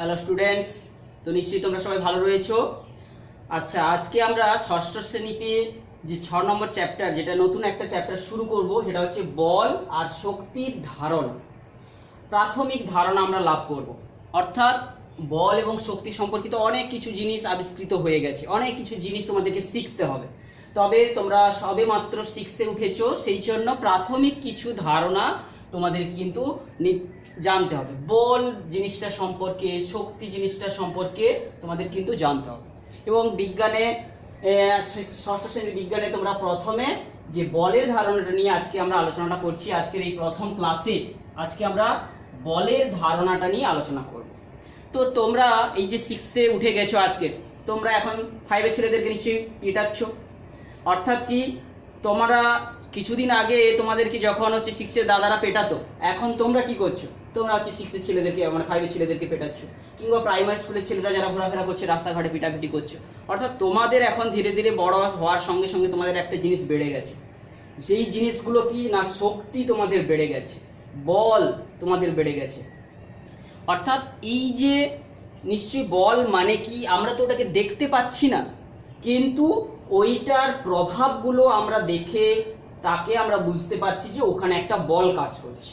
Hello students, তো নিশ্চয়ই তোমরা সবাই ভালো রয়েছো। আচ্ছা, আজকে আমরা ষষ্ঠ শ্রেণীতে যে 6 নম্বর চ্যাপ্টার, যেটা নতুন একটা চ্যাপ্টার শুরু করব, সেটা হচ্ছে বল আর শক্তির ধারণা, প্রাথমিক ধারণা আমরা লাভ করব। অর্থাৎ বল এবং শক্তি সম্পর্কিত অনেক কিছু জিনিস আবিষ্কৃত হয়ে গেছে, অনেক কিছু জিনিস তোমাদেরকে শিখতে হবে। তবে তোমরা সবে মাত্র 6-এ উঠেছো, সেই জন্য প্রাথমিক কিছু ধারণা তোমাদেরকে কিন্তু জানতে হবে। বল জিনিসটা সম্পর্কে, শক্তি জিনিসটা সম্পর্কে তোমাদের কিন্তু জানতে হবে। এবং বিজ্ঞানে, ষষ্ঠ শ্রেণীর বিজ্ঞানে তোমরা প্রথমে যে বলের ধারণাটা নিয়ে আজকে আমরা আলোচনাটা করছি, আজকের এই প্রথম ক্লাসে আজকে আমরা বলের ধারণাটা নিয়ে আলোচনা করব। তো তোমরা এই যে 6-এ উঠে গেছো আজকের, তোমরা এখন 5-এর ছেলেদেরকে নিশ্চয়ই পেটাচ্ছ। অর্থাৎ কি, তোমরা কিছুদিন আগে তোমাদেরকে যখন হচ্ছে 6-এর দাদারা পেটাতো, এখন তোমরা কি করছো? তোমরা হচ্ছে 6-এর ছেলেদেরকে, মানে 5-এর ছেলেদেরকে পেটাচ্ছ, কিংবা প্রাইমারি স্কুলের ছেলেরা যারা ঘোরাফেরা করছে রাস্তাঘাটে পিটাপিটি করছো। অর্থাৎ তোমাদের এখন ধীরে ধীরে বড় হওয়ার সঙ্গে সঙ্গে তোমাদের একটা জিনিস বেড়ে গেছে। সেই জিনিসগুলো কি না, শক্তি তোমাদের বেড়ে গেছে, বল তোমাদের বেড়ে গেছে। অর্থাৎ এই যে নিশ্চয়ই বল মানে কি, আমরা তো ওটাকে দেখতে পাচ্ছি না, কিন্তু ওইটার প্রভাবগুলো আমরা দেখে তাকে আমরা বুঝতে পারছি যে ওখানে একটা বল কাজ করছে।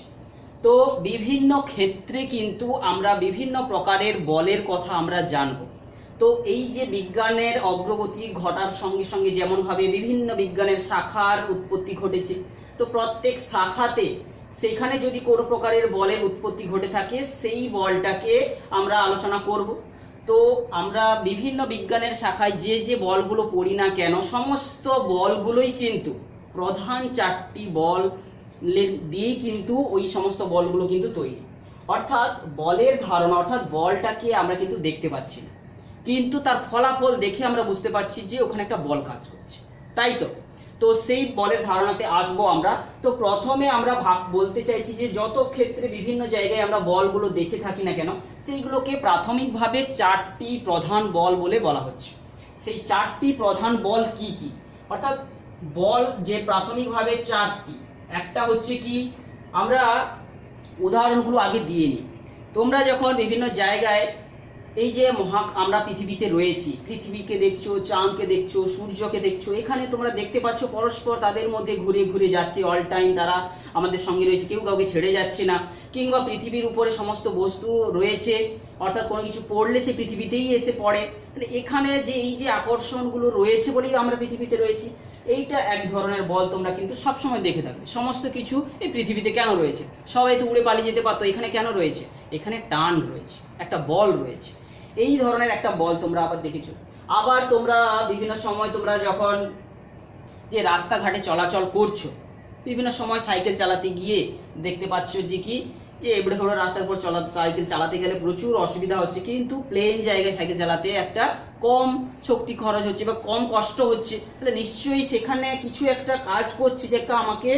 তো বিভিন্ন ক্ষেত্রে কিন্তু আমরা বিভিন্ন প্রকারের বলের কথা আমরা জানব। তো এই যে বিজ্ঞানের অগ্রগতি ঘটার সঙ্গে সঙ্গে যেমনভাবে বিভিন্ন বিজ্ঞানের শাখার উৎপত্তি ঘটেছে, তো প্রত্যেক শাখাতে সেখানে যদি কোনো প্রকারের বলের উৎপত্তি ঘটে থাকে, সেই বলটাকে আমরা আলোচনা করব। তো আমরা বিভিন্ন বিজ্ঞানের শাখায় যে যে বলগুলো পড়ি না কেন, সমস্ত বলগুলোই কিন্তু প্রধান 4টি বল দিয়েই কিন্তু ওই সমস্ত বলগুলো কিন্তু তৈরি। অর্থাৎ বলের ধারণা, অর্থাৎ বলটাকে আমরা কিন্তু দেখতে পাচ্ছি না, কিন্তু তার ফলাফল দেখে আমরা বুঝতে পারছি যে ওখানে একটা বল কাজ করছে, তাই তো। তো সেই বলের ধারণাতে আসবো আমরা। তো প্রথমে আমরা বলতে চাইছি যে যত ক্ষেত্রে বিভিন্ন জায়গায় আমরা বলগুলো দেখে থাকি না কেন, সেইগুলোকে প্রাথমিকভাবে 4টি প্রধান বল বলে বলা হচ্ছে। সেই 4টি প্রধান বল কি কি? অর্থাৎ বল যে প্রাথমিকভাবে 4টি, একটা হচ্ছে কি, আমরা উদাহরণগুলো আগে দিয়ে নিই। তোমরা যখন বিভিন্ন জায়গায় এই যে আমরা পৃথিবীতে রয়েছি, পৃথিবীকে দেখছো, চাঁদকে দেখছো, সূর্যকে দেখছো, এখানে তোমরা দেখতে পাচ্ছ পরস্পর তাদের মধ্যে ঘুরে ঘুরে যাচ্ছে, অল টাইম তারা আমাদের সঙ্গে রয়েছে, কেউ কাউকে ছেড়ে যাচ্ছে না। কিংবা পৃথিবীর উপরে সমস্ত বস্তু রয়েছে, অর্থাৎ কোনো কিছু পড়লে সে পৃথিবীতেই এসে পড়ে। তাহলে এখানে যে এই যে আকর্ষণগুলো রয়েছে বলেই আমরা পৃথিবীতে রয়েছি, এইটা এক ধরনের বল তোমরা কিন্তু সবসময় দেখে থাকবে। সমস্ত কিছু এই পৃথিবীতে কেন রয়েছে, সবাই তো উড়ে পালিয়ে যেতে পারতো, এখানে কেন রয়েছে? এখানে টান রয়েছে, একটা বল রয়েছে। এই ধরনের একটা বল তোমরা আবার দেখেছো। আবার তোমরা বিভিন্ন সময় তোমরা যখন যে রাস্তাঘাটে চলাচল করছো, বিভিন্ন সময় সাইকেল চালাতে গিয়ে দেখতে পাচ্ছ যে কি, যে এবড়ে খেবড়ে রাস্তার উপর সাইকেল চালাতে গেলে প্রচুর অসুবিধা হচ্ছে, কিন্তু প্লেন জায়গায় সাইকেল চালাতে একটা কম শক্তি খরচ হচ্ছে বা কম কষ্ট হচ্ছে। তাহলে নিশ্চয়ই সেখানে কিছু একটা কাজ করছে, যে একটা আমাকে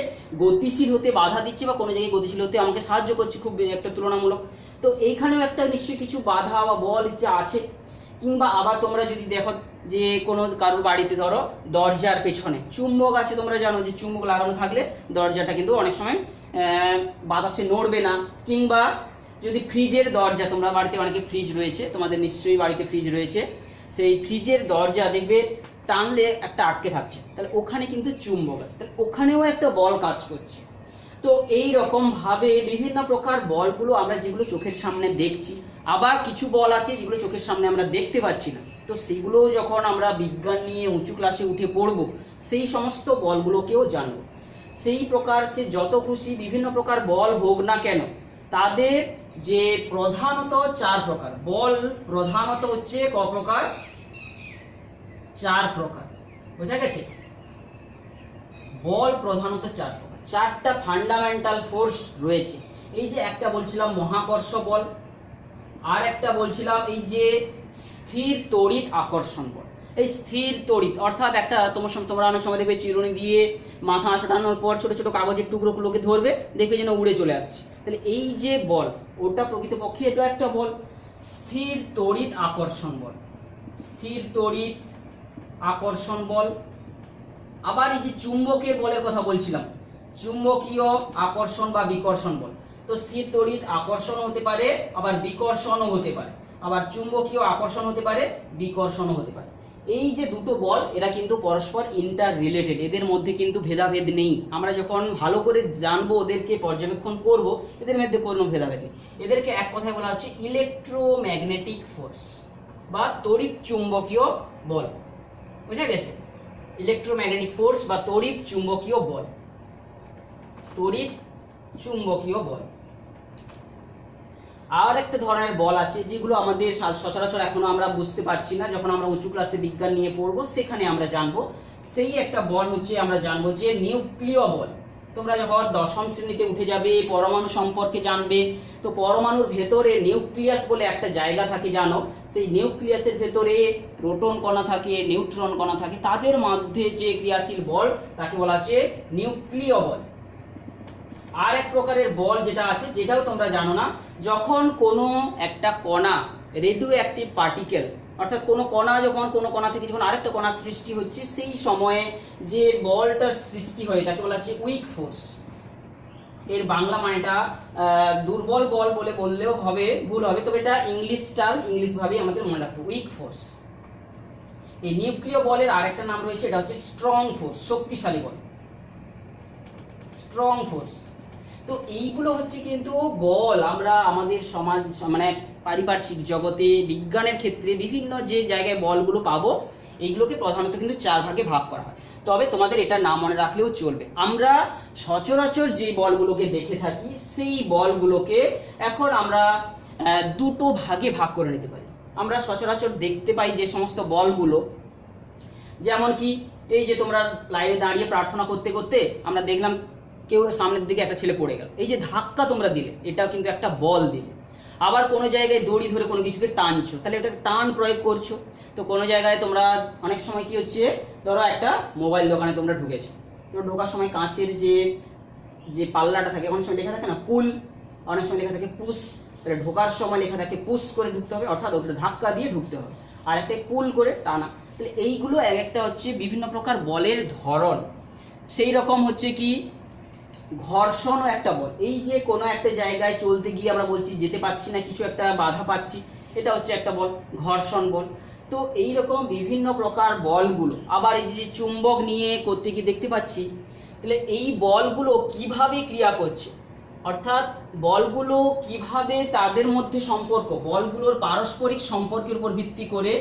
গতিশীল হতে বাধা দিচ্ছে বা কোনো জায়গায় গতিশীল হতে আমাকে সাহায্য করছে খুব একটা তুলনামূলক। তো এইখানেও একটা নিশ্চয়ই কিছু বাধা বা বল যে আছে। কিংবা আবার তোমরা যদি দেখো যে কোনো কারোর বাড়িতে ধরো দরজার পেছনে চুম্বক আছে, তোমরা জানো যে চুম্বক লাগানো থাকলে দরজাটা কিন্তু অনেক সময় বাতাসে নড়বে না। কিংবা যদি ফ্রিজের দরজা, তোমরা বাড়িতে অনেকে ফ্রিজ রয়েছে, তোমাদের নিশ্চয়ই বাড়িতে ফ্রিজ রয়েছে, সেই ফ্রিজের দরজা দেখবে টানলে একটা আটকে থাকছে, তাহলে ওখানে কিন্তু চুম্বক আছে, তাহলে ওখানেও একটা বল কাজ করছে। তো এই রকম ভাবে বিভিন্ন প্রকার বলগুলো আমরা যেগুলো চোখের সামনে দেখছি, আবার কিছু বল আছে যেগুলো চোখের সামনে আমরা দেখতে পাচ্ছি না। তো সেইগুলো যখন আমরা বিজ্ঞান নিয়ে উঁচু ক্লাসে উঠে পড়ব, সেই সমস্ত বলগুলোকেও জানব। সেই প্রকার সে যত খুশি বিভিন্ন প্রকার বল হোক না কেন, তাদের যে প্রধানত 4 প্রকার বল, প্রধানত হচ্ছে ক প্রকার? 4 প্রকার। বোঝা গেছে? বল প্রধানত 4 প্রকার, 4টা ফান্ডামেন্টাল ফোর্স রয়েছে। এই যে একটা বলছিলাম মহাকর্ষ বল, আর একটা বলছিলাম এই যে স্থির তড়িৎ আকর্ষণ বল। এই স্থির তড়িৎ অর্থাৎ একটা তোমরা অনেক সময় দেখবে চিরুনি দিয়ে মাথা আঁচড়ানোর পর ছোট ছোট কাগজের টুকরোগুলোকে ধরবে, দেখবে যেন উড়ে চলে আসছে। তাহলে এই যে বল, ওটা প্রকৃতপক্ষে এটা একটা বল, স্থির তড়িৎ আকর্ষণ বল, স্থির তড়িৎ আকর্ষণ বল। আবার এই যে চুম্বকের বলের কথা বলছিলাম, চুম্বকীয় আকর্ষণ বা বিকর্ষণ বল। তো স্থির তড়িৎ আকর্ষণ হতে পারে, আবার বিকর্ষণও হতে পারে। আবার চুম্বকীয় আকর্ষণ হতে পারে, বিকর্ষণও হতে পারে। এই যে দুটো বল এরা কিন্তু পরস্পর ইন্টার রিলেটেড, এদের মধ্যে কিন্তু ভেদাভেদ নেই। আমরা যখন ভালো করে জানবো, ওদেরকে পর্যবেক্ষণ করব, এদের মধ্যে কোনো ভেদাভেদ নেই। এদেরকে এক কথায় বলা হচ্ছে ইলেকট্রোম্যাগনেটিক ফোর্স বা তড়িৎ চুম্বকীয় বল। বুঝা গেছে? ইলেকট্রোম্যাগনেটিক ফোর্স বা তড়িৎ চুম্বকীয় বল, তড়িৎ চুম্বকীয় বল। আর একটা ধরনের বল আছে যেগুলো আমাদের সচরাচর এখনো আমরা বুঝতে পারছি না, যখন আমরা উঁচু ক্লাসে বিজ্ঞান নিয়ে পড়বো সেখানে আমরা জানবো। সেই একটা বল হচ্ছে আমরা জানবো যে নিউক্লিয় বল। তোমরা যখন দশম শ্রেণীতে উঠে যাবে, পরমাণু সম্পর্কে জানবে, তো পরমাণুর ভেতরে নিউক্লিয়াস বলে একটা জায়গা থাকে জানো, সেই নিউক্লিয়াসের ভেতরে প্রোটন কণা থাকে, নিউট্রন কণা থাকে, তাদের মধ্যে যে ক্রিয়াশীল বল তাকে বলা হচ্ছে নিউক্লিয় বল। আর এক প্রকারের বল যেটা আছে, যেটাও তোমরা জানো না, যখন কোনো একটা কণা রেডিও অ্যাক্টিভ পার্টিকেল, অর্থাৎ কোনো কণা যখন কোনো কণা থেকে যখন আরেকটা কণা সৃষ্টি হচ্ছে, সেই সময়ে যে বলটার সৃষ্টি হয় তাকে বলা হচ্ছে উইক ফোর্স। এর বাংলা মানেটা দুর্বল বল বলে বললেও হবে, ভুল হবে, তবে এটা ইংলিশ ভাবেই আমাদের মনে রাখতে, উইক ফোর্স। এই নিউক্লিয় বলের আরেকটা নাম রয়েছে, এটা হচ্ছে স্ট্রং ফোর্স, শক্তিশালী বল, স্ট্রং ফোর্স। তো এইগুলো হচ্ছে কিন্তু বল আমরা আমাদের সমাজ মানে পারিপার্শ্বিক জগতে, বিজ্ঞানের ক্ষেত্রে বিভিন্ন যে জায়গায় বলগুলো পাবো, এইগুলোকে প্রধানত কিন্তু 4 ভাগে ভাগ করা হয়। তবে তোমাদের এটা না মনে রাখলেও চলবে। আমরা সচরাচর যে বলগুলোকে দেখে থাকি, সেই বলগুলোকে এখন আমরা দুটো ভাগে ভাগ করে নিতে পারি। আমরা সচরাচর দেখতে পাই যে সমস্ত বলগুলো, যেমন কি এই যে তোমরা লাইনে দাঁড়িয়ে প্রার্থনা করতে করতে আমরা দেখলাম কেউ সামনের দিকে একটা ছেলে পড়ে গেল, এই যে ধাক্কা তোমরা দিলে, এটাও কিন্তু একটা বল দিলে। আবার কোনো জায়গায় দড়ি ধরে কোনো কিছুকে টানছো, তাহলে এটা টান প্রয়োগ করছো। তো কোনো জায়গায় তোমরা অনেক সময় কি হচ্ছে, ধরো একটা মোবাইল দোকানে তোমরা ঢুকেছো, তো ঢোকার সময় কাঁচের যে পাল্লাটা থাকে, অনেক সময় লেখা থাকে না পুল, অনেক সময় লেখা থাকে পুশ। তাহলে ঢোকার সময় লেখা থাকে পুশ করে ঢুকতে হবে, অর্থাৎ ওটা ধাক্কা দিয়ে ঢুকতে হবে, আর একটা পুল করে টানা। তাহলে এইগুলো এক একটা হচ্ছে বিভিন্ন প্রকার বলের ধরন। সেই রকম হচ্ছে কি ঘর্ষণও একটা বল। এই যে কোনো একটা জায়গায় চলতে গিয়ে আমরা বলছি যেতে পারছি না, কিছু একটা বাধা পাচ্ছি, এটা হচ্ছে একটা বল, ঘর্ষণ বল। তো এই রকম বিভিন্ন প্রকার বলগুলো, আবার এই যে চুম্বক নিয়ে করতে গিয়ে দেখতে পাচ্ছি, তাহলে এই বলগুলো কিভাবে ক্রিয়া করছে, অর্থাৎ বলগুলো কিভাবে তাদের মধ্যে সম্পর্ক, বলগুলোর পারস্পরিক সম্পর্কের উপর ভিত্তি করে,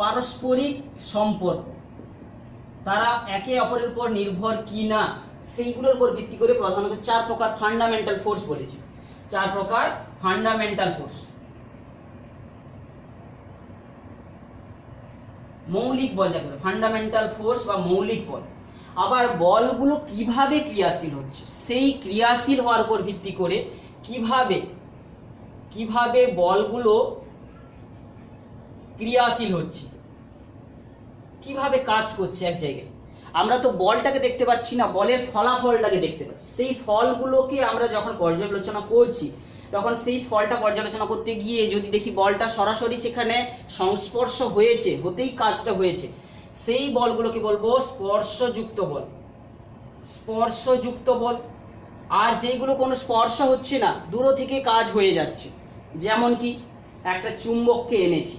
পারস্পরিক সম্পর্ক তারা একে অপরের উপর নির্ভর কি না, সেইগুলোর উপর ভিত্তি করে প্রধানত 4 প্রকার ফান্ডামেন্টাল ফোর্স বলেছি। 4 প্রকার ফান্ডামেন্টাল ফোর্স, মৌলিক বল যাকে বলে, ফান্ডামেন্টাল ফোর্স বা মৌলিক বল। আবার বলগুলো কিভাবে ক্রিয়াশীল হচ্ছে, সেই ক্রিয়াশীল হওয়ার উপর ভিত্তি করে কিভাবে বলগুলো ক্রিয়াশীল হচ্ছে, কিভাবে কাজ করছে এক জায়গায়। আমরা তো বলটাকে দেখতে পাচ্ছি না, বলের ফলাফলটাকে দেখতে পাচ্ছি। সেই ফলগুলোকে আমরা যখন পর্যালোচনা করছি, তখন সেই ফলটা পর্যালোচনা করতে গিয়ে যদি দেখি বলটা সরাসরি সেখানে সংস্পর্শ হয়েছে, হতেই কাজটা হয়েছে, সেই বলগুলোকে বলবো স্পর্শযুক্ত বল, স্পর্শযুক্ত বল। আর যেগুলো কোনো স্পর্শ হচ্ছে না, দূর থেকে কাজ হয়ে যাচ্ছে, যেমন কি একটা চুম্বককে এনেছি,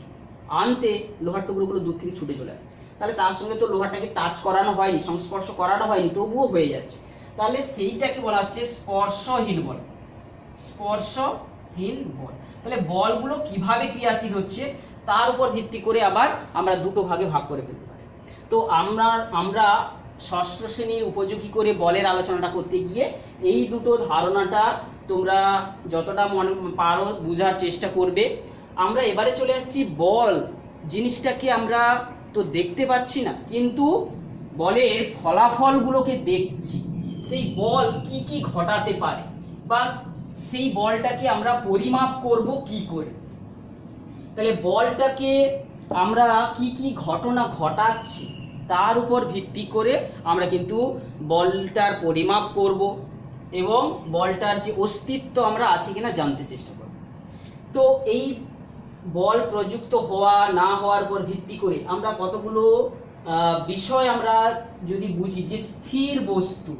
আনতে লোহার টুকরোগুলো দূর থেকে ছুটে চলে আসছে, তাহলে তার সঙ্গে তো লোহাটাকে টাচ করানো হয়নি, সংস্পর্শ করানো হয়নি, তবুও হয়ে যাচ্ছে, তাহলে সেইটাকে বলা হচ্ছে স্পর্শহীন বল, স্পর্শহীন বল। তাহলে বলগুলো কিভাবে ক্রিয়াশীল হচ্ছে তার উপর ভিত্তি করে আবার আমরা দুটো ভাগে ভাগ করে ফেলতে পারি। তো আমরা ষষ্ঠ শ্রেণীর উপযোগী করে বলের আলোচনাটা করতে গিয়ে এই দুটো ধারণাটা তোমরা যতটা মনে পারো বোঝার চেষ্টা করবে। আমরা এবারে চলে আসছি বল জিনিসটাকে আমরা তো দেখতে পাচ্ছি না, কিন্তু বলের ফলাফলগুলোকে দেখছি। সেই বল কি কি ঘটাতে পারে, বা সেই বলটাকে আমরা পরিমাপ করব কি করে। তাহলে বলটাকে আমরা কি কি ঘটনা ঘটাচ্ছি তার উপর ভিত্তি করে আমরা কিন্তু বলটার পরিমাপ করব এবং বলটার যে অস্তিত্ব আমরা আছে কিনা জানতে চেষ্টা করব। তো এই বল প্রযুক্ত হওয়া না হওয়ার উপর ভিত্তি করে আমরা কতগুলো বিষয় আমরা যদি বুঝি, যে স্থির বস্তু,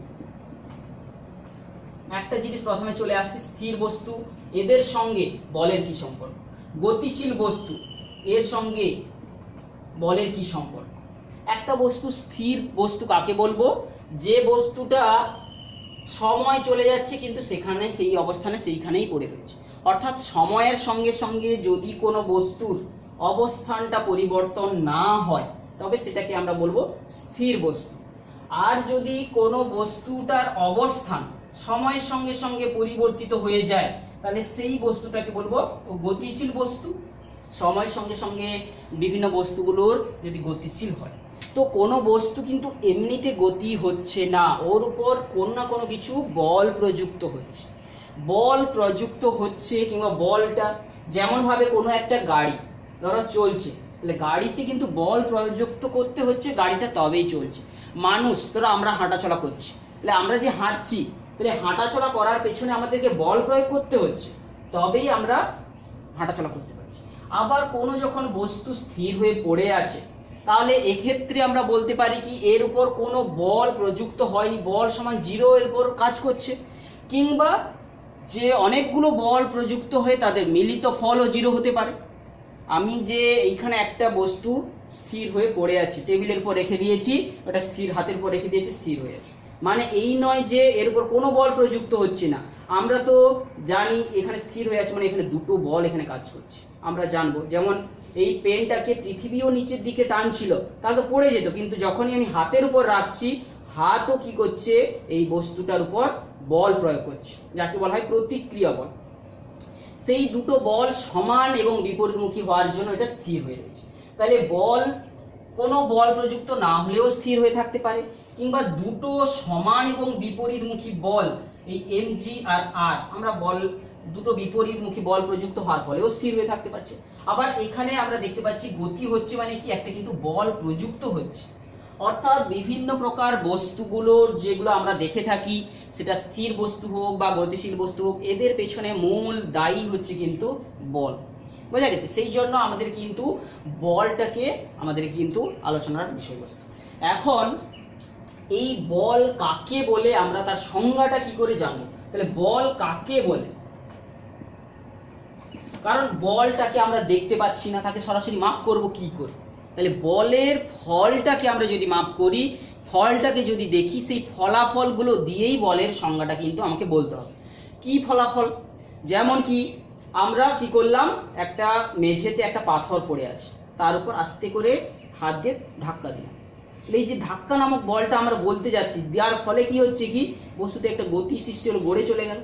একটা জিনিস প্রথমে চলে আসছে, স্থির বস্তু এদের সঙ্গে বলের কি সম্পর্ক, গতিশীল বস্তু এর সঙ্গে বলের কি সম্পর্ক। একটা বস্তু স্থির বস্তু কাকে বলবো, যে বস্তুটা সময় চলে যাচ্ছে কিন্তু সেখানে সেই অবস্থানে সেইখানেই পড়ে রয়েছে, অর্থাৎ সময়ের সঙ্গে সঙ্গে যদি কোনো বস্তুর অবস্থানটা পরিবর্তন না হয় তবে সেটাকে আমরা বলবো স্থির বস্তু। আর যদি কোনো বস্তুটার অবস্থান সময়ের সঙ্গে সঙ্গে পরিবর্তিত হয়ে যায় তাহলে সেই বস্তুটাকে বলবো গতিশীল বস্তু। সময়ের সঙ্গে সঙ্গে বিভিন্ন বস্তুগুলোর যদি গতিশীল হয়, তো কোনো বস্তু কিন্তু এমনিতে গতি হচ্ছে না, ওর উপর কোনো না কোনো কিছু বল প্রযুক্ত হচ্ছে। বল প্রযুক্ত হচ্ছে কিংবা বলটা যেমনভাবে কোনো একটা গাড়ি ধরো চলছে, তাহলে গাড়িতে কিন্তু বল প্রযুক্ত করতে হচ্ছে, গাড়িটা তবেই চলছে। মানুষ ধরো আমরা হাঁটাচলা করছি, তাহলে আমরা যে হাঁটছি তাহলে হাঁটাচলা করার পেছনে আমাদেরকে বল প্রয়োগ করতে হচ্ছে, তবেই আমরা হাঁটাচলা করতে পারছি। আবার কোনো যখন বস্তু স্থির হয়ে পড়ে আছে তাহলে এক্ষেত্রে আমরা বলতে পারি কি এর উপর কোনো বল প্রযুক্ত হয়নি, বল সমান জিরো এর উপর কাজ করছে, কিংবা যে অনেকগুলো বল প্রযুক্ত হয়ে তাদের মিলিত ফলও জিরো হতে পারে। আমি যে এইখানে একটা বস্তু স্থির হয়ে পড়ে আছি, টেবিলের উপর রেখে দিয়েছি, ওটা স্থির হাতের উপর রেখে দিয়েছি, স্থির হয়ে আছে, মানে এই নয় যে এর উপর কোনো বল প্রযুক্ত হচ্ছে না। আমরা তো জানি এখানে স্থির হয়ে আছে মানে এখানে দুটো বল এখানে কাজ করছে, আমরা জানবো। যেমন এই পেনটাকে পৃথিবীও নিচের দিকে টানছিল তাহলে তো পড়ে যেত, কিন্তু যখনই আমি হাতের উপর রাখছি হাতও কি করছে, এই বস্তুটার উপর বল প্রয়োগ করছে, যাকে বলা হয় প্রতিক্রিয়া বল। সেই দুটো বল সমান এবং বিপরীতমুখী হওয়ার জন্য এটা স্থির হয়ে রয়েছে। তাহলে বল কোনো বল প্রযুক্ত না হলেও স্থির হয়ে থাকতে পারে, কিংবা দুটো সমান এবং বিপরীতমুখী বল, এই mg আর r, আমরা বল দুটো বিপরীতমুখী বল প্রযুক্ত হওয়ার ফলেও স্থির হয়ে থাকতে পারছে। আবার এখানে আমরা দেখতে পাচ্ছি গতি হচ্ছে মানে কি একটা কিন্তু বল প্রযুক্ত হচ্ছে, অর্থাৎ বিভিন্ন প্রকার বস্তুগুলোর যেগুলো আমরা দেখে থাকি সেটা স্থির বস্তু হোক বা গতিশীল বস্তু হোক, এদের পেছনে মূল দায়ী হচ্ছে কিন্তু বল। বোঝা গেছে? সেই জন্য আমাদের কিন্তু বলটাকে আমাদের কিন্তু আলোচনার বিষয়বস্তু। এখন এই বল কাকে বলে আমরা তার সংজ্ঞাটা কি করে জানবো, তাহলে বল কাকে বলে, কারণ বলটাকে আমরা দেখতে পাচ্ছি না, তাকে সরাসরি মাপ করব কি করে। তাহলে বলের ফলটাকে আমরা যদি মাপ করি, ফলটাকে যদি দেখি, সেই ফলাফলগুলো দিয়েই বলের সংজ্ঞাটা কিন্তু আমাকে বলতে হবে। কি ফলাফল? যেমন কি আমরা কি করলাম, একটা মেঝেতে একটা পাথর পড়ে আছে, তার উপর আস্তে করে হাত দিয়ে ধাক্কা দিলাম। এই যে ধাক্কা নামক বলটা আমরা বলতে যাচ্ছি, দেওয়ার ফলে কি হচ্ছে কি বস্তুতে একটা গতি সৃষ্টি হলো, গড়ে চলে গেল।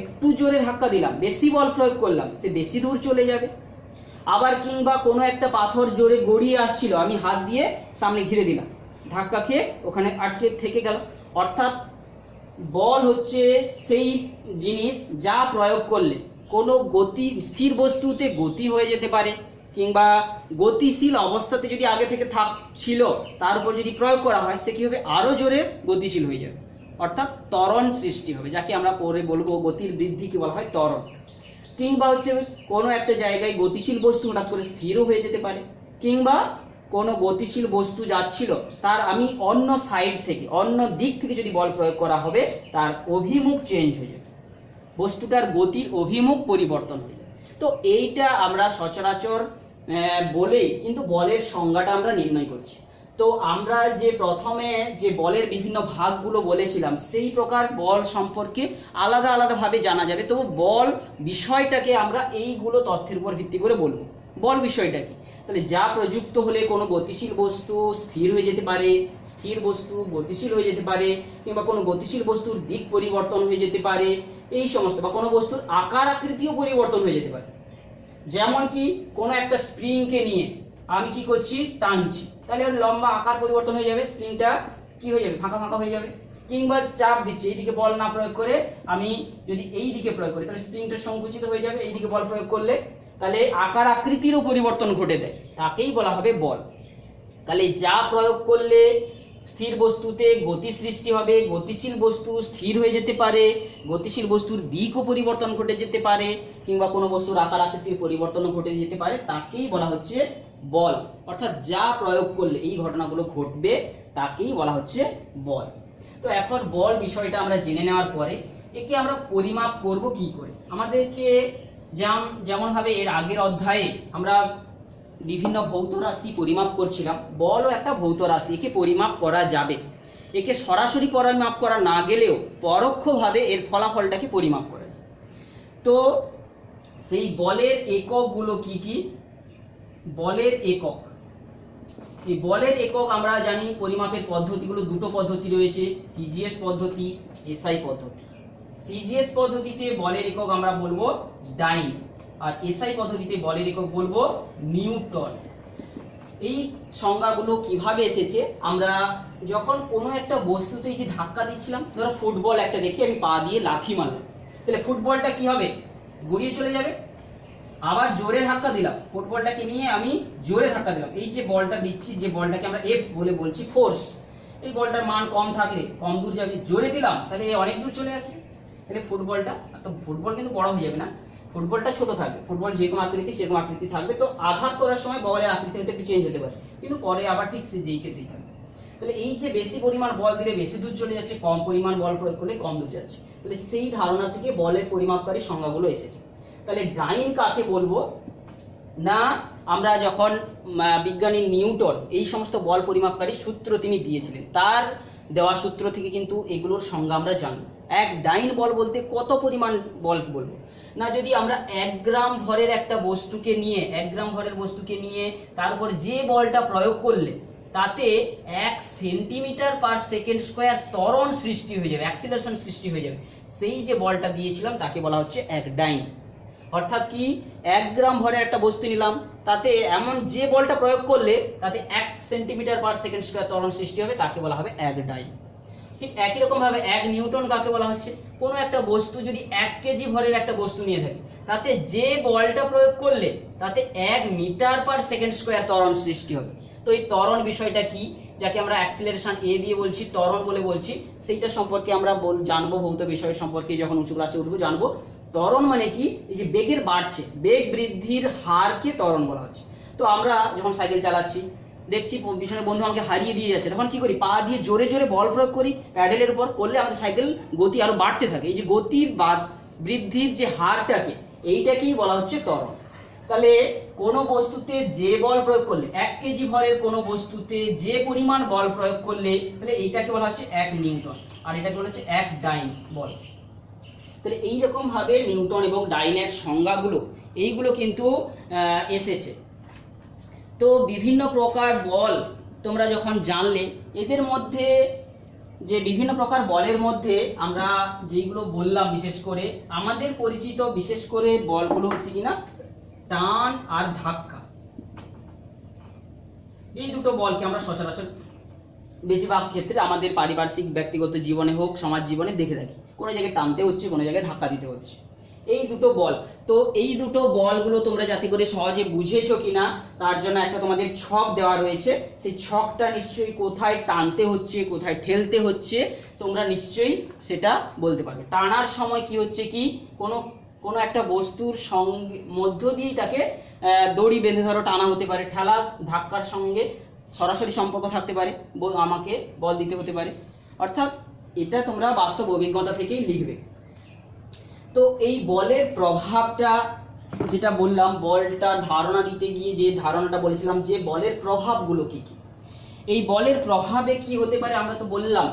একটু জোরে ধাক্কা দিলাম, বেশি বল প্রয়োগ করলাম, সে বেশি দূর চলে যাবে। আবার কিংবা কোনো একটা পাথর জোরে গড়িয়ে আসছিল, আমি হাত দিয়ে সামনে ঘিরে দিলাম, ধাক্কা খেয়ে ওখানে আটকে থেকে গেল। অর্থাৎ বল হচ্ছে সেই জিনিস যা প্রয়োগ করলে কোনো গতি, স্থির বস্তুতে গতি হয়ে যেতে পারে, কিংবা গতিশীল অবস্থাতে যদি আগে থেকে ছিল তার উপর যদি প্রয়োগ করা হয় সে কী হবে, আরও জোরে গতিশীল হয়ে যাবে, অর্থাৎ ত্বরণ সৃষ্টি হবে, যাকে আমরা পরে বলবো গতির বৃদ্ধিকে বলা হয় ত্বরণ। কিংবা হচ্ছে কোনো একটা জায়গায় গতিশীল বস্তু হঠাৎ করে স্থিরও হয়ে যেতে পারে, কিংবা কোনো গতিশীল বস্তু যাচ্ছিল তার আমি অন্য সাইড থেকে, অন্য দিক থেকে যদি বল প্রয়োগ করা হবে তার অভিমুখ চেঞ্জ হয়ে যাবে, বস্তুটার গতির অভিমুখ পরিবর্তন হয়ে যাবে। তো এইটা আমরা সচরাচর বলেই কিন্তু বলের সংজ্ঞাটা আমরা নির্ণয় করছি। তো আমরা যে প্রথমে যে বলের বিভিন্ন ভাগগুলো বলেছিলাম সেই প্রকার বল সম্পর্কে আলাদা আলাদাভাবে জানা যাবে। তবু বল বিষয়টাকে আমরা এইগুলো তথ্যের উপর ভিত্তি করে বলবো। বল বিষয়টা কি? তাহলে যা প্রযুক্ত হলে কোনো গতিশীল বস্তু স্থির হয়ে যেতে পারে, স্থির বস্তু গতিশীল হয়ে যেতে পারে, কিংবা কোনো গতিশীল বস্তুর দিক পরিবর্তন হয়ে যেতে পারে, এই সমস্ত, বা কোনো বস্তুর আকার আকৃতিও পরিবর্তন হয়ে যেতে পারে। যেমন কি কোনো একটা স্প্রিংকে নিয়ে আমি কি করছি, টানছি, তাহলে ওর লম্বা আকার পরিবর্তন হয়ে যাবে, স্প্রিংটা কি হয়ে যাবে, ফাঁকা ফাঁকা হয়ে যাবে। কিংবা চাপ দিচ্ছি, এইদিকে বল না প্রয়োগ করে আমি যদি এই দিকে প্রয়োগ করি তাহলে স্প্রিংটা সংকুচিত হয়ে যাবে, এইদিকে বল প্রয়োগ করলে তাহলে আকার আকৃতিরও পরিবর্তন ঘটে দেয়, তাকেই বলা হবে বল। তাহলে যা প্রয়োগ করলে স্থির বস্তুতে গতি সৃষ্টি হবে, গতিশীল বস্তু স্থির হয়ে যেতে পারে, গতিশীল বস্তুর দিকও পরিবর্তন ঘটে যেতে পারে, কিংবা কোনো বস্তুর আকার আকৃতির পরিবর্তনও ঘটে যেতে পারে, তাকেই বলা হচ্ছে বল। অর্থাৎ যা প্রয়োগ করলে এই ঘটনাগুলো ঘটবে তাকেই বলা হচ্ছে বল। তো এখন বল বিষয়টা আমরা জেনে নেওয়ার পরে একে আমরা পরিমাপ করব কি করে? আমাদেরকে যেমন ভাবে এর আগের অধ্যায়ে আমরা বিভিন্ন ভৌত রাশি পরিমাপ করছিলাম, বলও একটা ভৌত রাশি, একে পরিমাপ করা যাবে। একে সরাসরি পরিমাপ করা না গেলেও পরোক্ষভাবে এর ফলাফলটাকে পরিমাপ করা যায়। তো সেই বলের এককগুলো কি কি? বলের একক, এই বলের একক আমরা জানি পরিমাপের পদ্ধতিগুলো দুটো পদ্ধতি রয়েছে, সিজিএস পদ্ধতি, এসআই পদ্ধতি। সিজিএস পদ্ধতিতে বলের একক আমরা বলবো ডাইন, আর এসআই পদ্ধতিতে বলের একক বলবো নিউটন। এই সংজ্ঞাগুলো কিভাবে এসেছে? আমরা যখন কোনো একটা বস্তুতে যে ধাক্কা দিচ্ছিলাম, ধরো ফুটবল একটা রেখে আমি পা দিয়ে লাথি মারলাম, তাহলে ফুটবলটা কি হবে? গড়িয়ে চলে যাবে। আবার জোরে ধাক্কা দিলাম, ফুটবলটাকে নিয়ে আমি জোরে ধাক্কা দিলাম, এই যে বলটা দিচ্ছি, যে বলটাকে আমরা এফ বলে বলছি ফোর্স, এই বলটার মান কম থাকলে কম দূর যাবে, জোরে দিলাম তাহলে অনেক দূর চলে আসে। তাহলে ফুটবলটা, তো ফুটবল কিন্তু বড় হয়ে যাবে না, ফুটবলটা ছোট থাকবে, ফুটবল যেরকম আকৃতি সেরকম আকৃতি থাকবে। তো আঘাত করার সময় বলের আকৃতি হয়তো একটু চেঞ্জ হতে পারে, কিন্তু পরে আবার ঠিক যেই কে সেই থাকবে। তাহলে এই যে বেশি পরিমাণ বল দিলে বেশি দূর চলে যাচ্ছে, কম পরিমাণ বল প্রয়োগ করলে কম দূর যাচ্ছে, তাহলে সেই ধারণা থেকে বলের পরিমাপকারী সংজ্ঞাগুলো এসেছে। তাহলে ডাইন কাকে বলবো না? আমরা যখন বিজ্ঞানী নিউটন এই সমস্ত বল পরিমাপকারী সূত্র তিনি দিয়েছিলেন, তার দেওয়া সূত্র থেকে কিন্তু এগুলোর সংজ্ঞা আমরা জানি। এক ডাইন বল বলতে কত পরিমাণ বল বলবো না? যদি আমরা 1 গ্রাম ভরের একটা বস্তুকে নিয়ে, 1 গ্রাম ভরের বস্তুকে নিয়ে তারপর যে বলটা প্রয়োগ করলে তাতে 1 সেন্টিমিটার পার সেকেন্ড স্কোয়ার ত্বরণ সৃষ্টি হয়ে যাবে, অ্যাক্সিলারেশন সৃষ্টি হয়ে যাবে, সেই যে বলটা দিয়েছিলাম তাকে বলা হচ্ছে এক ডাইন। অর্থাৎ কি, 1 গ্রাম ভরের একটা বস্তু নিলাম, তাতে এমন যে বলটা প্রয়োগ করলে তাতে 1 সেন্টিমিটার পার সেকেন্ড স্কোয়ার ত্বরণ সৃষ্টি হবে, তাকে বলা হবে এক ডাইন। ঠিক একই রকম ভাবে 1 নিউটন কাকে বলা হচ্ছে? কোনো একটা বস্তু যদি 1 কেজি ভরের একটা বস্তু নিয়ে থাকে, তাতে যে বলটা প্রয়োগ করলে তাতে 1 মিটার পার সেকেন্ড স্কোয়ার ত্বরণ সৃষ্টি হবে। তো এই ত্বরণ বিষয়টা কি, যাকে আমরা অ্যাক্সিলারেশন এ দিয়ে বলছি, ত্বরণ বলে বলছি, সেইটা সম্পর্কে আমরা জানবো, ভৌত বিষয় সম্পর্কে যখন উঁচু ক্লাসে উঠবো জানবো। ত্বরণ মানে কি? এই যে বেগের বাড়ছে, বেগ বৃদ্ধির হারকে ত্বরণ বলা হচ্ছে। তো আমরা যখন সাইকেল চালাচ্ছি, দেখছি পিছনে বন্ধু আমাকে হারিয়ে দিয়ে যাচ্ছে, তখন কি করি? পা দিয়ে জোরে জোরে বল প্রয়োগ করি প্যাডেলের উপর, করলে আমাদের সাইকেল গতি আরো বাড়তে থাকে। এই যে গতির বৃদ্ধির যে হারটাকে, এইটাকেই বলা হচ্ছে ত্বরণ। তাহলে কোনো বস্তুতে যে বল প্রয়োগ করলে, 1 কেজি ভরের কোনো বস্তুতে যে পরিমাণ বল প্রয়োগ করলে, তাহলে এইটাকে বলা হচ্ছে 1 নিউটন, আর এটাকে বলা হচ্ছে এক ডাইন বল। তাহলে এইরকম ভাবে নিউটন এবং ডাইনের সংজ্ঞাগুলো এইগুলো কিন্তু এসেছে। তো বিভিন্ন প্রকার বল তোমরা যখন জানলে, এদের মধ্যে যে বিভিন্ন প্রকার বলের মধ্যে আমরা যেগুলো বললাম, বিশেষ করে আমাদের পরিচিত বিশেষ করে বলগুলো হচ্ছে কিনা টান আর ধাক্কা। এই দুটো বলকে আমরা সচরাচর বেশিরভাগ ক্ষেত্রে আমাদের পারিপার্শ্বিক ব্যক্তিগত জীবনে হোক, সমাজ জীবনে দেখে থাকি, কোনো জায়গায় টানতে হচ্ছে, কোনো জায়গায় ধাক্কা দিতে হচ্ছে, এই দুটো বল। তো এই দুটো বলগুলো তোমরা যাতে করে সহজে বুঝেছো কিনা তার জন্য একটা তোমাদের ছক দেওয়া রয়েছে, সেই ছকটা নিশ্চয়ই কোথায় টানতে হচ্ছে কোথায় ঠেলতে হচ্ছে তোমরা নিশ্চয়ই সেটা বলতে পারবে। টানার সময় কি হচ্ছে কি, কোনো একটা বস্তুর সঙ্গে মধ্য দিয়েই তাকে দড়ি বেঁধে ধরো টানা হতে পারে, ঠেলা ধাক্কার সঙ্গে সরাসরি সম্পর্ক থাকতে পারে, আমাকে বল দিতে হতে পারে। অর্থাৎ এটা তোমরা বাস্তব অভিজ্ঞতা থেকেই লিখবে। তো এই বলের প্রভাবটা যেটা বললাম, বলটা ধারণা দিতে গিয়ে যে ধারণাটা বলেছিলাম যে বলের প্রভাবগুলো কি কি, এই বলের প্রভাবে কি হতে পারে আমরা তো বললাম,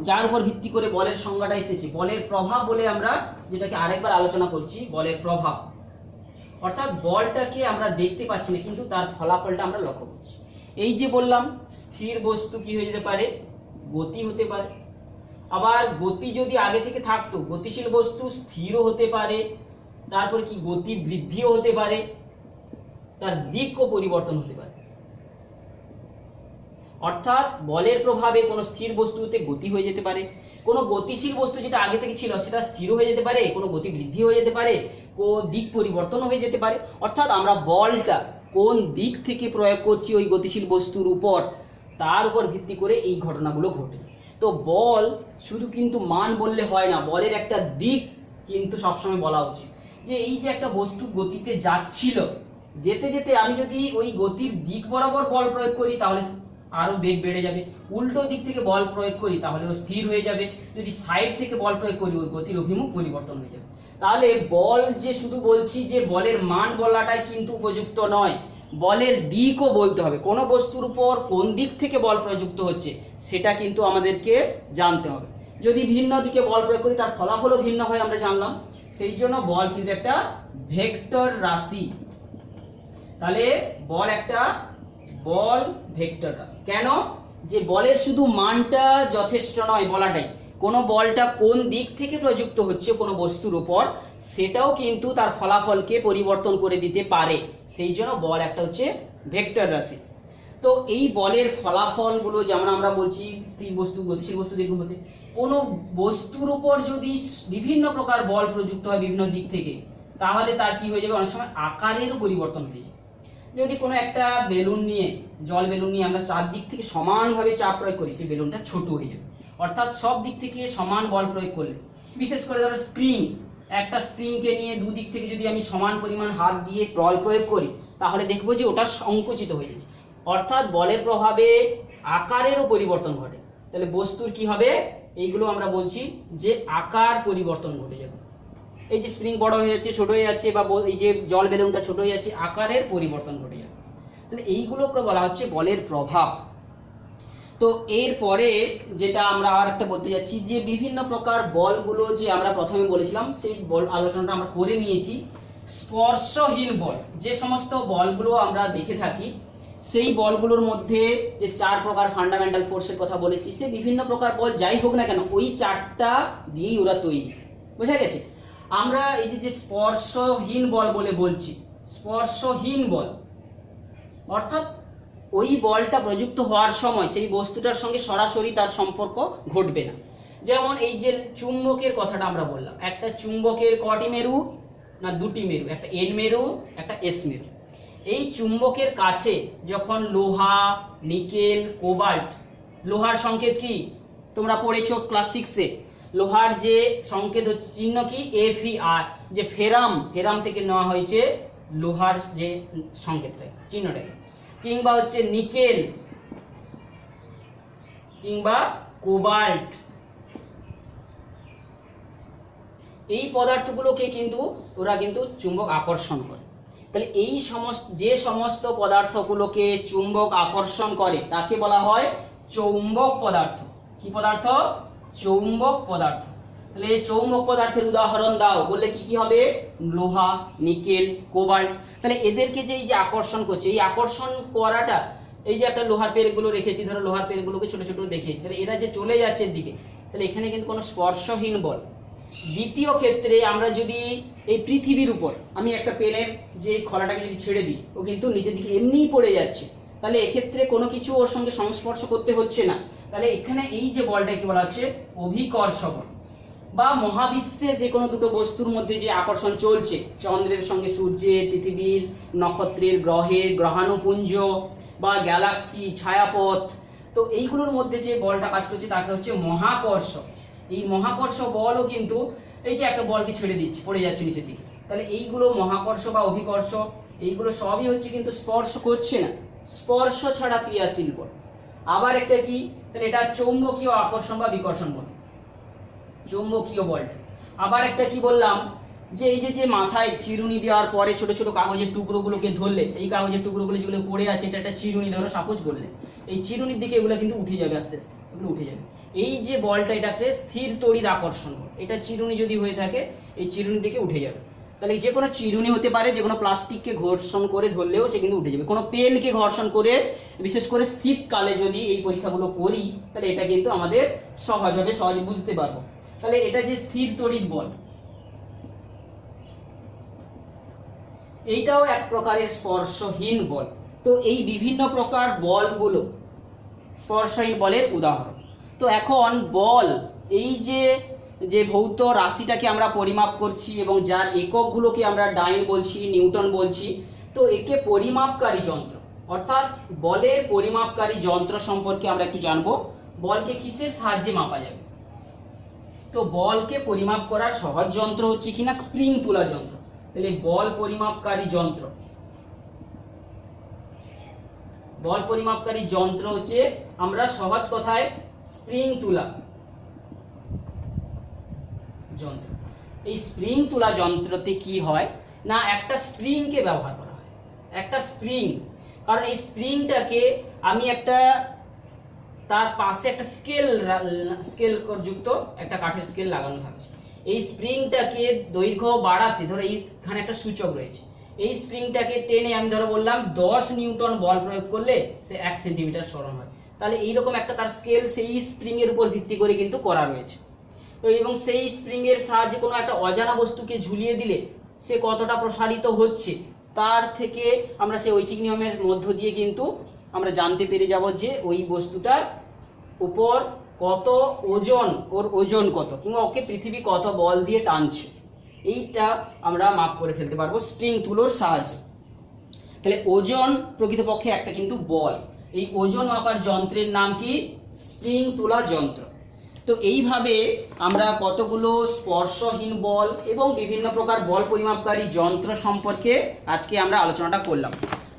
যার উপর ভিত্তি করে বলের সংজ্ঞাটা এসেছে। বলের প্রভাব বলে আমরা যেটাকে আরেকবার আলোচনা করছি, বলের প্রভাব অর্থাৎ বলটাকে আমরা দেখতে পাচ্ছি না কিন্তু তার ফলাফলটা আমরা লক্ষ্য করছি। এই যে বললাম স্থির বস্তু কি হয়ে যেতে পারে, গতি হতে পারে। আবার গতি যদি আগে থেকে থাকতো, গতিশীল বস্তু স্থিরও হতে পারে, তারপরে কি গতি বৃদ্ধিও হতে পারে, তার দিকও পরিবর্তন হতে পারে। অর্থাৎ বলের প্রভাবে কোনো স্থির বস্তুতে গতি হয়ে যেতে পারে, কোনো গতিশীল বস্তু যেটা আগে থেকে ছিল সেটা স্থির হয়ে যেতে পারে, কোনো গতি বৃদ্ধি হয়ে যেতে পারে, দিক পরিবর্তন হয়ে যেতে পারে। অর্থাৎ আমরা বলটা কোন দিক থেকে প্রয়োগ করছি ওই গতিশীল বস্তুর উপর, তার উপর ভিত্তি করে এই ঘটনাগুলো ঘটে। তো বল শুধু কিন্তু মান বললে হয় না, বলের একটা দিক কিন্তু সবসময় বলা উচিত। যে এই যে একটা বস্তু গতিতে যাচ্ছিল, যেতে যেতে আমি যদি ওই গতির দিক বরাবর বল প্রয়োগ করি তাহলে আরো বেগ বেড়ে যাবে। উল্টো দিক থেকে বল প্রয়োগ করি তাহলে ও স্থির হয়ে যাবে। যদি সাইড থেকে বল প্রয়োগ করি ওর গতির অভিমুখ পরিবর্তন হয়ে যাবে। তাহলে বল যে শুধু বলছি যে বলের মান বলাটাই কিন্তু উপযুক্ত নয়, বলের দিকও বলতে হবে। কোনো বস্তুর উপর কোন দিক থেকে বল প্রযুক্ত হচ্ছে সেটা কিন্তু আমাদেরকে জানতে হবে। যদি ভিন্ন দিকে বল প্রয়োগ করি তার ফলাফলও ভিন্ন হয় আমরা জানলাম। সেই জন্য বল কিন্তু একটা ভেক্টর রাশি। তাহলে বল একটা বল ভেক্টর রাশি। কেন? যে বলের শুধু মানটা যথেষ্ট নয় বলাটাই, কোনো বলটা কোন দিক থেকে প্রযুক্ত হচ্ছে কোনো বস্তুর উপর সেটাও কিন্তু তার ফলাফলকে পরিবর্তন করে দিতে পারে। সেই জন্য বল একটা হচ্ছে ভেক্টর রাশি। তো এই বলের ফলাফলগুলো যেমন আমরা বলছি স্থির বস্তু, গতিশীল বস্তু, দীর্ঘপথে কোনো বস্তুর উপর যদি বিভিন্ন প্রকার বল প্রযুক্ত হয় বিভিন্ন দিক থেকে তাহলে তার কি হয়ে যাবে, অনেক সময় আকারেরও পরিবর্তন হয়ে যাবে। যদি কোনো একটা বেলুন নিয়ে, জল বেলুন নিয়ে আমরা চারদিক থেকে সমানভাবে চাপ প্রয়োগ করি সেই বেলুনটা ছোট হয়ে যাবে। অর্থাৎ সব দিক থেকে সমান বল প্রয়োগ করলে, বিশেষ করে ধরো স্প্রিং, একটা স্প্রিংকে নিয়ে দুদিক থেকে যদি আমি সমান পরিমাণ হাত দিয়ে বল প্রয়োগ করি তাহলে দেখবো যে ওটা সংকুচিত হয়ে যাচ্ছে। অর্থাৎ বলের প্রভাবে আকারেরও পরিবর্তন ঘটে। তাহলে বস্তুর কি হবে, এইগুলো আমরা বলছি যে আকার পরিবর্তন ঘটে যাবে। এই যে স্প্রিং বড় হয়ে যাচ্ছে, ছোট হয়ে যাচ্ছে, বা এই যে জল বেলুনটা ছোট হয়ে যাচ্ছে, আকারের পরিবর্তন ঘটে যাবে। তাহলে এইগুলোকে বলা হচ্ছে বলের প্রভাব। তো এরপরে যেটা আমরা আর একটা বলতে যাচ্ছি যে বিভিন্ন প্রকার বলগুলো যে আমরা প্রথমে বলেছিলাম সেই বল আলোচনাটা আমরা করে নিয়েছি। স্পর্শহীন বল, যে সমস্ত বলগুলো আমরা দেখে থাকি সেই বলগুলোর মধ্যে যে চার প্রকার ফান্ডামেন্টাল ফোর্সের কথা বলেছি, সে বিভিন্ন প্রকার বল যাই হোক না কেন ওই চারটা দিয়েই ওরা তৈরি। বোঝা গেছে? আমরা এই যে স্পর্শহীন বল বলে বলছি, স্পর্শহীন বল অর্থাৎ ওই বলটা প্রযুক্ত হওয়ার সময় সেই বস্তুটার সঙ্গে সরাসরি তার সম্পর্ক ঘটবে না। যেমন এই যে চুম্বকের কথাটা আমরা বললাম, একটা চুম্বকের কটি মেরু না, দুটি মেরু, একটা এন মেরু একটা এস মেরু। এই চুম্বকের কাছে যখন লোহা, নিকেল, কোবাল্ট, লোহার সংকেত কি তোমরা পড়েছো ক্লাস 6-এ, লোহার যে সংকেত হচ্ছে চিহ্ন কি FeR, যে ফেরাম থেকে নেওয়া হয়েছে লোহার যে সংকেতটা চিহ্নটাকে, কিংবা হচ্ছে নিকেল কিংবা কোবাল্ট, এই পদার্থগুলোকে কিন্তু ওরা কিন্তু চুম্বক আকর্ষণ করে। তাহলে এই যে সমস্ত পদার্থগুলোকে চুম্বক আকর্ষণ করে তাকে বলা হয় চৌম্বক পদার্থ। কি পদার্থ? চৌম্বক পদার্থ। তাহলে এই চৌম্বক পদার্থের উদাহরণ দাও বললে কি কি হবে? লোহা, নিকেল, কোবাল্ট। তাহলে এদেরকে যে এই যে আকর্ষণ করছে, এই আকর্ষণ করাটা, এই যে একটা লোহার পেরেকগুলো রেখেছি, ধরো লোহার পেরেকগুলোকে ছোট ছোট দেখিয়েছি, তাহলে এরা যে চলে যাচ্ছে দিকে, তাহলে এখানে কিন্তু কোনো স্পর্শহীন বল। দ্বিতীয় ক্ষেত্রে আমরা যদি এই পৃথিবীর উপর আমি একটা পেনের যে খোলাটাকে যদি ছেড়ে দিই ও কিন্তু নিচের দিকে এমনিই পড়ে যাচ্ছে, তাহলে এক্ষেত্রে কোনো কিছু ওর সঙ্গে সংস্পর্শ করতে হচ্ছে না। তাহলে এখানে এই যে বলটাকে বলা হচ্ছে অভিকর্ষ বল। বা মহাবিশ্বে যে কোনো দুটো বস্তুর মধ্যে যে আকর্ষণ চলছে, চন্দ্রের সঙ্গে সূর্যের, পৃথিবীর, নক্ষত্রের, গ্রহের, গ্রহাণুপুঞ্জ বা গ্যালাক্সি, ছায়াপথ, তো এইগুলোর মধ্যে যে বলটা কাজ করছে তাকে হচ্ছে মহাকর্ষ। এই মহাকর্ষ বলও কিন্তু এই যে একটা বলকে ছেড়ে দিচ্ছি, পড়ে যাচ্ছে নিচের দিকে, তাহলে এইগুলো মহাকর্ষ বা অভিকর্ষ, এইগুলো সবই হচ্ছে কিন্তু স্পর্শ করছে না, স্পর্শ ছাড়া ক্রিয়াশীল বল। আবার একটা কি, তাহলে এটা চৌম্বকীয় আকর্ষণ বা বিকর্ষণ বল, চৌম্বকীয় বলটা। আবার একটা কি বললাম, যে এই যে মাথায় চিরুনি দেওয়ার পরে ছোট ছোট কাগজের টুকরোগুলোকে ধরলে, এই কাগজের টুকরোগুলো যেগুলো পড়ে আছে, এটা একটা চিরুনি ধরো সাপোজ করলে, এই চিরুনির দিকে এগুলো কিন্তু উঠে যাবে, আস্তে আস্তে এগুলো উঠে যাবে। এই যে বলটা এটাকে স্থির তড়িৎ আকর্ষণ বল। এটা চিরুনি যদি হয়ে থাকে এই চিরুনির দিকে উঠে যাবে। তাহলে যে কোনো চিরুনি হতে পারে, যে কোনো প্লাস্টিককে ঘর্ষণ করে ধরলেও সে কিন্তু উঠে যাবে। কোনো পেনকে ঘর্ষণ করে, বিশেষ করে শীতকালে যদি এই পরীক্ষাগুলো করি তাহলে এটা কিন্তু আমাদের সহজ হবে, সহজে বুঝতে পারবো। তাহলে এটা যে স্থির তড়িৎ বল, এইটাও এক প্রকারের স্পর্শহীন বল। তো এই বিভিন্ন প্রকার বলগুলো স্পর্শহীন বলের উদাহরণ। তো এখন বল, এই যে ভৌত রাশিটাকে আমরা পরিমাপ করছি এবং যার এককগুলোকে আমরা ডাইন বলছি, নিউটন বলছি, তো একে পরিমাপকারী যন্ত্র, অর্থাৎ বলের পরিমাপকারী যন্ত্র সম্পর্কে আমরা একটু জানবো। বলকে কিসের সাহায্যে মাপা যাবে? তো বলকে পরিমাপ করার সহজ যন্ত্র হচ্ছে কিনা স্প্রিং তোলা যন্ত্র। তাহলে বল পরিমাপকারী যন্ত্র, বল পরিমাপকারী যন্ত্র হচ্ছে আমরা সহজ কথায় স্প্রিং তুলা যন্ত্র। এই স্প্রিং তুলা যন্ত্রতে কি হয় না, একটা স্প্রিংকে ব্যবহার করা হয়, একটা স্প্রিং। কারণ এই স্প্রিংটাকে আমি একটা তার পাশে একটা স্কেল যুক্ত একটা কাঠের স্কেল লাগানো থাকছে। এই স্প্রিংটাকে দৈর্ঘ্য বাড়াতে, ধরো এইখানে একটা সূচক রয়েছে, এই স্প্রিংটাকে টেনে আমি ধরো বললাম 10 নিউটন বল প্রয়োগ করলে সে 1 সেন্টিমিটার সরণ হয়। তাহলে এইরকম একটা তার স্কেল সেই স্প্রিং এর উপর ভিত্তি করে কিন্তু করা রয়েছে। তো এবং সেই স্প্রিং এর সাহায্যে কোনো একটা অজানা বস্তুকে ঝুলিয়ে দিলে সে কতটা প্রসারিত হচ্ছে তার থেকে আমরা সেই ঐকিক নিয়মের মধ্য দিয়ে কিন্তু আমরা জানতে পেরে যাব যে ওই বস্তুটার উপর কত ওজন, ওর ওজন কত, কিংবা ওকে পৃথিবী কত বল দিয়ে টানছে, এইটা আমরা মাপ করে ফেলতে পারবো স্প্রিং তুলোর সাহায্যে। তাহলে ওজন প্রকৃতপক্ষে একটা কিন্তু বল। এই ওজন মাপার যন্ত্রের নাম কি? স্প্রিং তুলা যন্ত্র। তো এইভাবে আমরা কতগুলো স্পর্শহীন বল এবং বিভিন্ন প্রকার বল পরিমাপকারী যন্ত্র সম্পর্কে আজকে আমরা আলোচনাটা করলাম।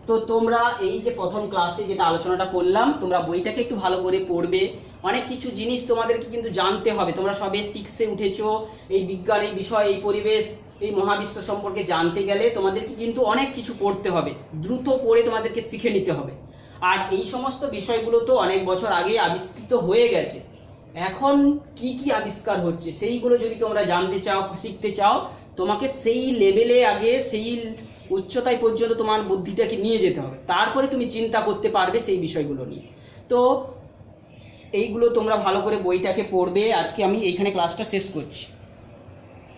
তো তোমরা এই যে প্রথম ক্লাসে যেটা আলোচনাটা করলাম, তোমরা বইটাকে একটু ভালো করে পড়বে। অনেক কিছু জিনিস তোমাদেরকে কিন্তু জানতে হবে। তোমরা সবে 6-এ উঠেছো, এই বিজ্ঞান, এই বিষয়, এই পরিবেশ, এই মহাবিশ্ব সম্পর্কে জানতে গেলে তোমাদেরকে কিন্তু অনেক কিছু পড়তে হবে, দ্রুত পড়ে তোমাদেরকে শিখে নিতে হবে। আর এই সমস্ত বিষয়গুলো তো অনেক বছর আগে আবিষ্কৃত হয়ে গেছে, এখন কি কি আবিষ্কার হচ্ছে সেইগুলো যদি তোমরা জানতে চাও, শিখতে চাও, তোমাকে সেই লেভেলে আগে, সেই উচ্চতায় পর্যন্ত তোমার বুদ্ধিটাকে নিয়ে যেতে হবে, তারপরে তুমি চিন্তা করতে পারবে সেই বিষয়গুলো নিয়ে। তো এইগুলো তোমরা ভালো করে বইটাকে পড়বে। আজকে আমি এইখানে ক্লাসটা শেষ করছি।